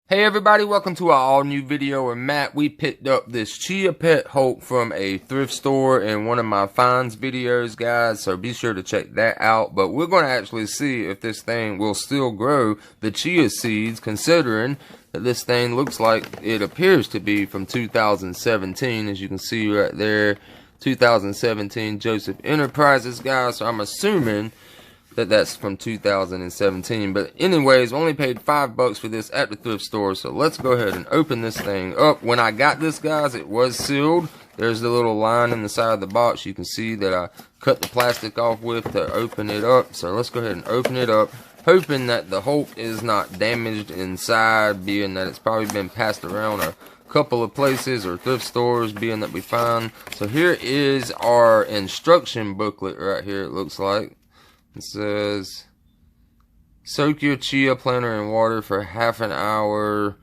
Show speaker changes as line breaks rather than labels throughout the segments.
Hey everybody, welcome to our all new video where we picked up this Chia Pet Hulk from a thrift store in one of my finds videos, guys, so be sure to check that out. But we're going to actually see if this thing will still grow the chia seeds, considering that this thing looks like it appears to be from 2017, as you can see right there, 2017 Joseph Enterprises, guys, so I'm assuming that's from 2017. But anyways, only paid $5 for this at the thrift store, so let's go ahead and open this thing up. When I got this, guys, it was sealed. There's the little line in the side of the box you can see that I cut the plastic off with to open it up. So let's go ahead and open it up, hoping that the Hulk is not damaged inside, being that it's probably been passed around a couple of places or thrift stores, being that we found. So here is our instruction booklet right here, it looks like. It says, soak your chia planter in water for half an hour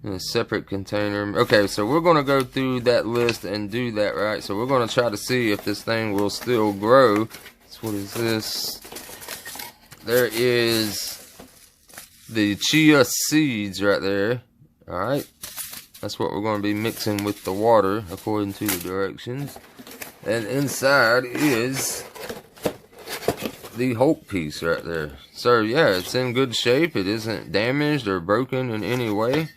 in a separate container. Okay, so we're going to go through that list and do that, right? So we're going to try to see if this thing will still grow. So what is this? There is the chia seeds right there. Alright, that's what we're going to be mixing with the water according to the directions. And inside is the Hulk piece right there. So yeah, it's in good shape. It isn't damaged or broken in any way,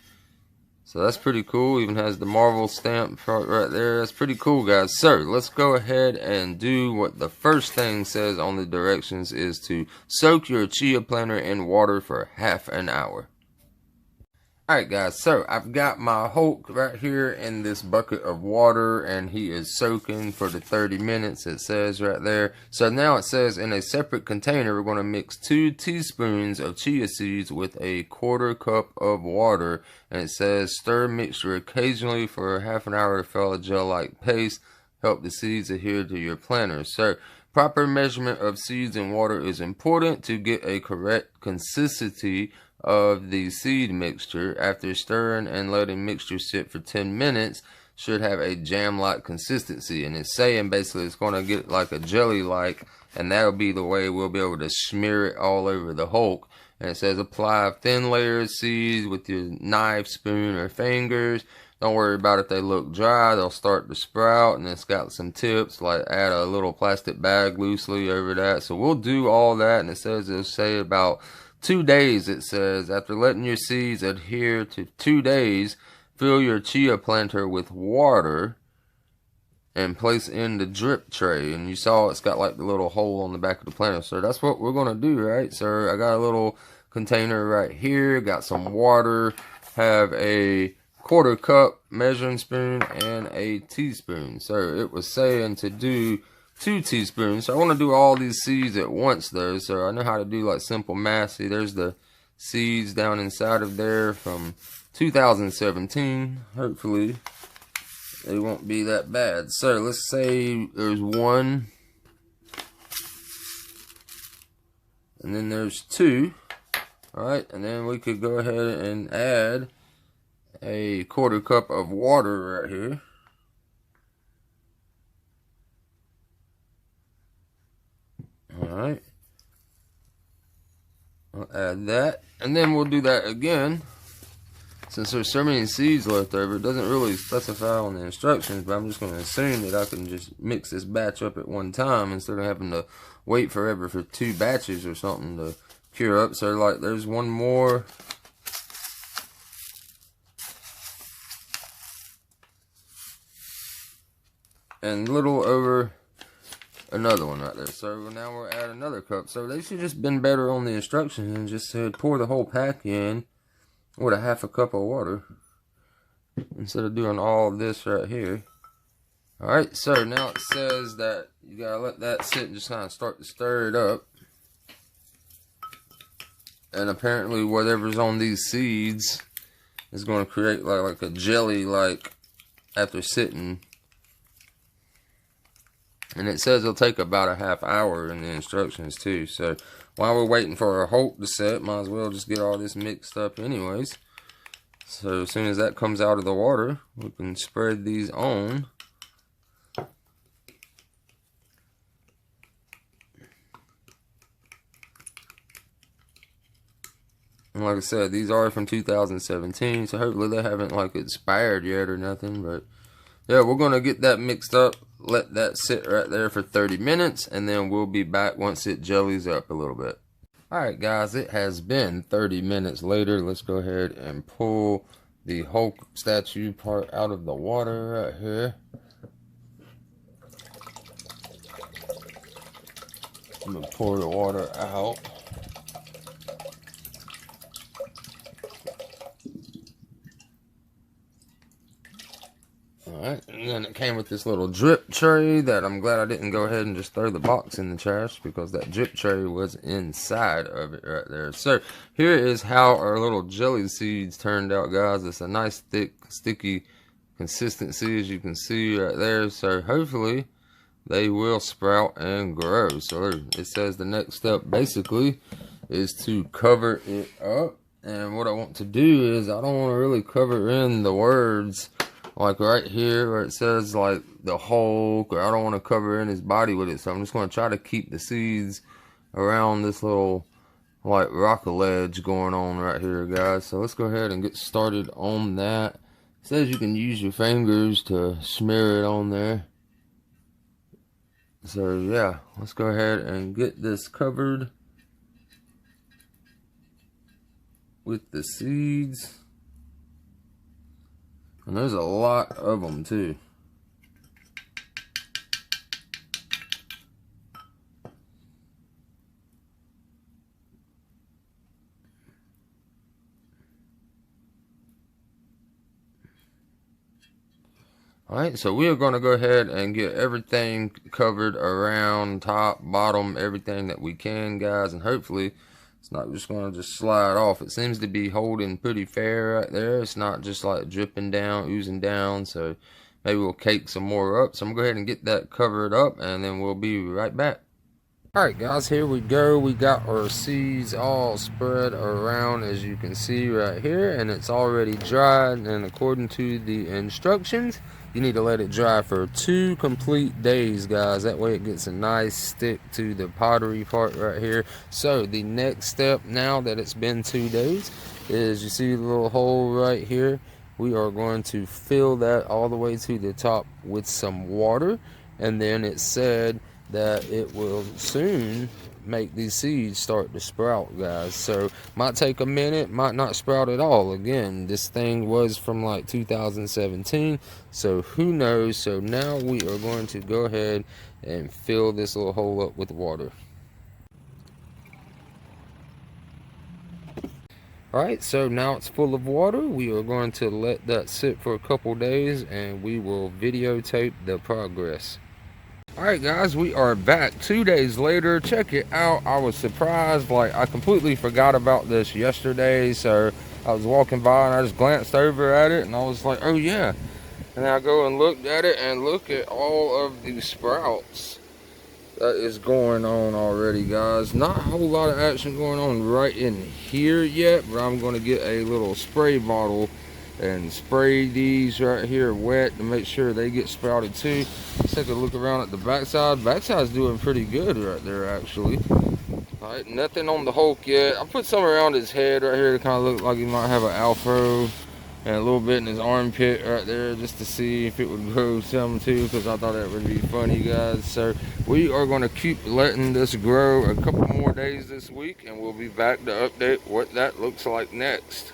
so that's pretty cool. Even has the Marvel stamp right there. That's pretty cool, guys. So let's go ahead and do what the first thing says on the directions is to soak your chia planter in water for half an hour. Alright guys, so I've got my Hulk right here in this bucket of water, and he is soaking for the 30 minutes, it says right there. So now it says in a separate container, we're going to mix 2 teaspoons of chia seeds with a 1/4 cup of water. And it says stir mixture occasionally for half an hour to fill a gel-like paste. Help the seeds adhere to your planter. So proper measurement of seeds and water is important to get a correct consistency of the seed mixture. After stirring and letting mixture sit for 10 minutes, should have a jam-like consistency. And it's saying basically it's going to get like a jelly-like, and that'll be the way we'll be able to smear it all over the Hulk. And it says apply thin layers of seeds with your knife, spoon, or fingers. Don't worry about if they look dry, they'll start to sprout. And it's got some tips like add a little plastic bag loosely over that. So we'll do all that, and it says it'll say about 2 days. It says after letting your seeds adhere to 2 days, fill your chia planter with water and place in the drip tray. And you saw it's got like the little hole on the back of the planter. So that's what we're going to do, right? So I got a little container right here, got some water, have a 1/4 cup measuring spoon and a teaspoon. So it was saying to do 2 teaspoons. So I want to do all these seeds at once though, so I know how to do like simple math. See, there's the seeds down inside of there from 2017. Hopefully they won't be that bad. So let's say there's 1, and then there's 2. Alright, and then we could go ahead and add a 1/4 cup of water right here. Alright, I'll add that, and then we'll do that again. Since there's so many seeds left over, it doesn't really specify on the instructions, but I'm just going to assume that I can just mix this batch up at one time instead of having to wait forever for 2 batches or something to cure up. So like there's 1 more. And a little over another one right there. So now we'll add another cup. So they should just been better on the instructions and just said pour the whole pack in with a 1/2 cup of water instead of doing all of this right here. Alright, so now it says that you gotta let that sit and just kind of start to stir it up. And apparently whatever's on these seeds is going to create like a jelly like after sitting. And it says it'll take about a 1/2 hour in the instructions too. So while we're waiting for our Hulk to set, might as well just get all this mixed up anyways. So as soon as that comes out of the water, we can spread these on. like I said, these are from 2017, so hopefully they haven't like expired yet or nothing. But yeah, we're gonna get that mixed up, let that sit right there for 30 minutes, and then we'll be back once it jellies up a little bit. Alright guys, it has been 30 minutes later. Let's go ahead and pull the Hulk statue part out of the water right here. I'm gonna pour the water out. Alright, and then it came with this little drip tray that I'm glad I didn't go ahead and just throw the box in the trash, because that drip tray was inside of it right there. So here is how our little jelly seeds turned out, guys. It's a nice thick sticky consistency, as you can see right there. So hopefully they will sprout and grow. So it says the next step basically is to cover it up. And what I want to do is, I don't want to really cover in the words like right here where it says like the Hulk, or I don't want to cover in his body with it. So I'm just going to try to keep the seeds around this little like rock ledge going on right here, guys. So let's go ahead and get started on that. It says you can use your fingers to smear it on there. So yeah, let's go ahead and get this covered with the seeds. And there's a lot of them too. Alright, so we are going to go ahead and get everything covered around, top, bottom, everything that we can, guys. And hopefully it's not just going to just slide off. It seems to be holding pretty fair right there. It's not just like dripping down, oozing down. So maybe we'll cake some more up. So I'm going to go ahead and get that covered up, and then we'll be right back. Alright guys, here we go. We got our seeds all spread around, as you can see right here. And it's already dried. And according to the instructions, you need to let it dry for 2 complete days, guys. That way it gets a nice stick to the pottery part right here. So the next step, now that it's been 2 days, is you see the little hole right here. We are going to fill that all the way to the top with some water. And then it said that it will soon make these seeds start to sprout, guys. So might take a minute, might not sprout at all. Again, this thing was from like 2017, so who knows. So now we are going to go ahead and fill this little hole up with water. Alright, so now it's full of water. We are going to let that sit for a couple days, and we will videotape the progress. Alright guys, we are back 2 days later. Check it out. I was surprised, like I completely forgot about this yesterday. So I was walking by and I just glanced over at it and I was like, oh yeah. And I go and looked at it, and look at all of these sprouts that is going on already, guys. Not a whole lot of action going on right in here yet, but I'm going to get a little spray bottle and spray these right here wet to make sure they get sprouted too. Let's take a look around at the backside. Backside's doing pretty good right there, actually. Alright, nothing on the Hulk yet. I put some around his head right here to kind of look like he might have an afro, and a little bit in his armpit right there, just to see if it would grow some too, because I thought that would be funny, guys. So we are going to keep letting this grow a couple more days this week, and we'll be back to update what that looks like next.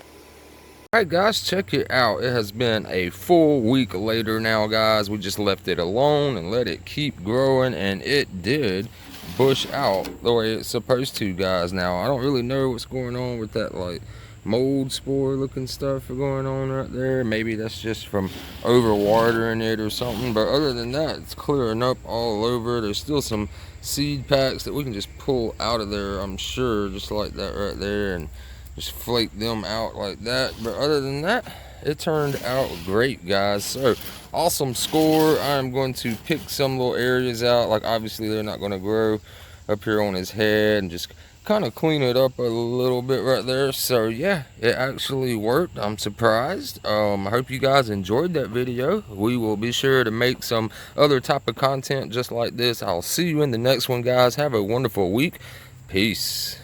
Alright guys, check it out. It has been a full week later now, guys. We just left it alone and let it keep growing, and it did bush out the way it's supposed to, guys. Now I don't really know what's going on with that like mold spore looking stuff going on right there. Maybe that's just from over watering it or something, but other than that, it's clearing up all over. There's still some seed packs that we can just pull out of there, I'm sure, just like that right there, and just flake them out like that. But other than that, it turned out great, guys. So awesome score. I'm going to pick some little areas out, like obviously they're not going to grow up here on his head, and just kind of clean it up a little bit right there. So yeah, it actually worked. I'm surprised. I hope you guys enjoyed that video. We will be sure to make some other type of content just like this. I'll see you in the next one, guys. Have a wonderful week. Peace.